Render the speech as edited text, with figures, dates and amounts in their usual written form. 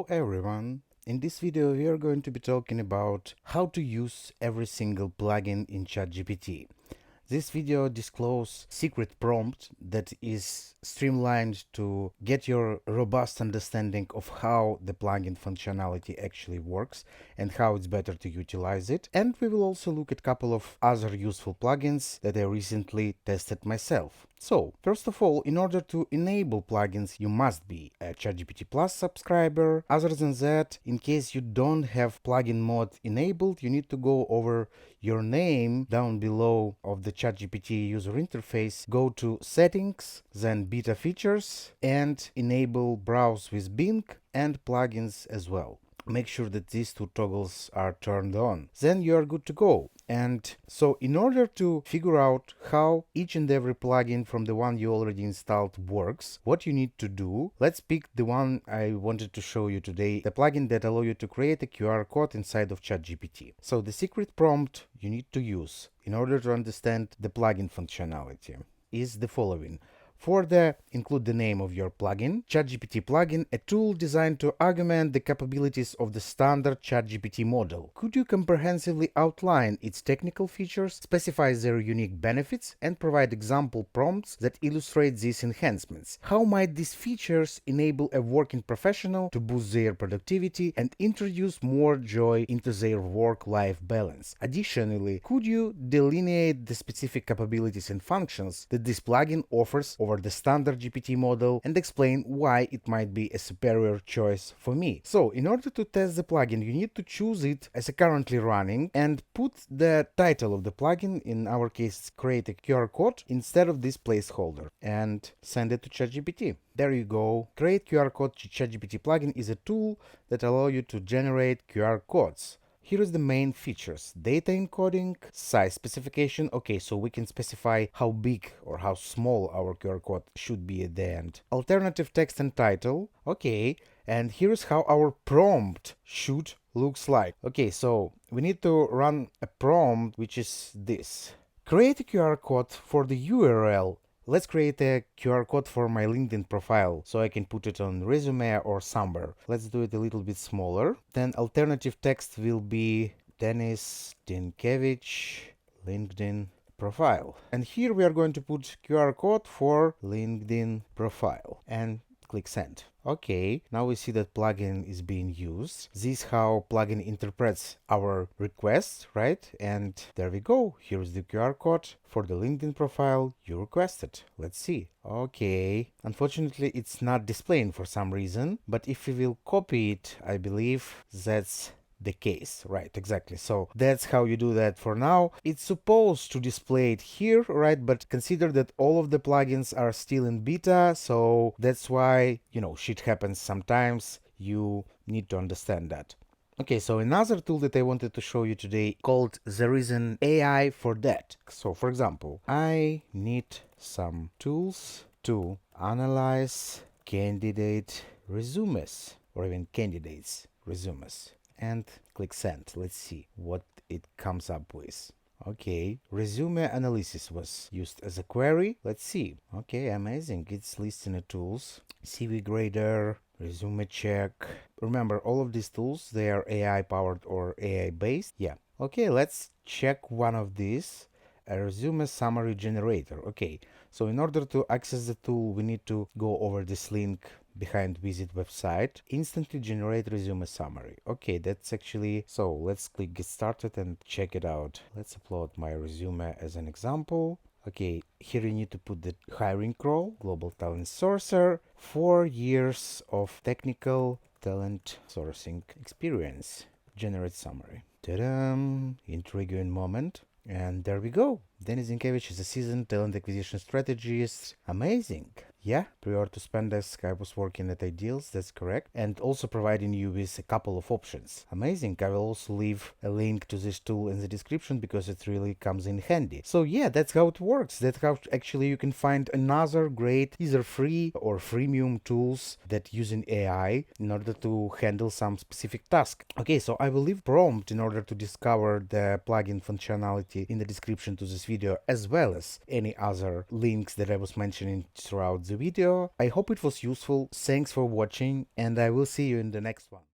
Hello everyone. In this video we are going to be talking about how to use every single plugin in ChatGPT. This video discloses secret prompt that is streamlined to get your robust understanding of how the plugin functionality actually works and how it's better to utilize it. And we will also look at a couple of other useful plugins that I recently tested myself. So, first of all, in order to enable plugins, you must be a ChatGPT Plus subscriber. Other than that, in case you don't have plugin mode enabled, you need to go over your name down below of the ChatGPT user interface, go to Settings, then Beta Features, and enable Browse with Bing and plugins as well. Make sure that these two toggles are turned on. Then you are good to go. And so in order to figure out how each and every plugin from the one you already installed works, what you need to do, let's pick the one I wanted to show you today, the plugin that allows you to create a QR code inside of ChatGPT. So the secret prompt you need to use in order to understand the plugin functionality is the following. Include the name of your plugin, ChatGPT Plugin, a tool designed to augment the capabilities of the standard ChatGPT model. Could you comprehensively outline its technical features, specify their unique benefits, and provide example prompts that illustrate these enhancements? How might these features enable a working professional to boost their productivity and introduce more joy into their work-life balance? Additionally, could you delineate the specific capabilities and functions that this plugin offers over the standard GPT model and explain why it might be a superior choice for me? So, in order to test the plugin, you need to choose it as a currently running and put the title of the plugin, in our case, create a QR code, instead of this placeholder, and send it to ChatGPT. There you go. Create QR code ChatGPT plugin is a tool that allows you to generate QR codes. Here is the main features: data encoding, size specification. Okay, so we can specify how big or how small our QR code should be at the end. Alternative text and title. Okay, and here's how our prompt should looks like. Okay, so we need to run a prompt, which is this. Create a QR code for the URL. Let's create a QR code for my LinkedIn profile so I can put it on resume or somewhere. Let's do it a little bit smaller. Then alternative text will be Denis Dinkevich LinkedIn profile. And here we are going to put QR code for LinkedIn profile and click send. Okay, now we see that plugin is being used. This is how plugin interprets our request, right? And there we go. Here's the QR code for the LinkedIn profile you requested. Let's see. Okay, unfortunately it's not displaying for some reason, but if we will copy it, I believe that's the case, right? Exactly. So that's how you do that for now. It's supposed to display it here, right? But consider that all of the plugins are still in beta, so that's why, shit happens sometimes. You need to understand that. Okay, so another tool that I wanted to show you today called there is an AI for that. So for example, I need some tools to analyze candidate resumes or even candidates resumes. And click send. Let's see what it comes up with. Okay, resume analysis was used as a query. Let's see. Okay, amazing. It's listing the tools. CV grader, resume check. Remember, all of these tools, they are AI powered or AI based. Yeah. Okay, let's check one of these. A resume summary generator. Okay, so in order to access the tool, we need to go over this link behind visit website. Instantly generate resume summary. Okay, that's actually, so let's click get started and check it out. Let's upload my resume as an example. Okay, here you need to put the hiring role, global talent sourcer, 4 years of technical talent sourcing experience. Generate summary. Ta-da! Intriguing moment. And there we go. Denis Dinkevich is a seasoned talent acquisition strategist. Amazing. Yeah, prior to Spendesk, I was working at Ideals, that's correct, and also providing you with a couple of options. Amazing. I will also leave a link to this tool in the description because it really comes in handy. So yeah, that's how it works. That's how actually you can find another great, either free or freemium tools that using AI in order to handle some specific task. Okay, so I will leave prompt in order to discover the plugin functionality in the description to this video, as well as any other links that I was mentioning throughout the the video. I hope it was useful. Thanks for watching, and I will see you in the next one.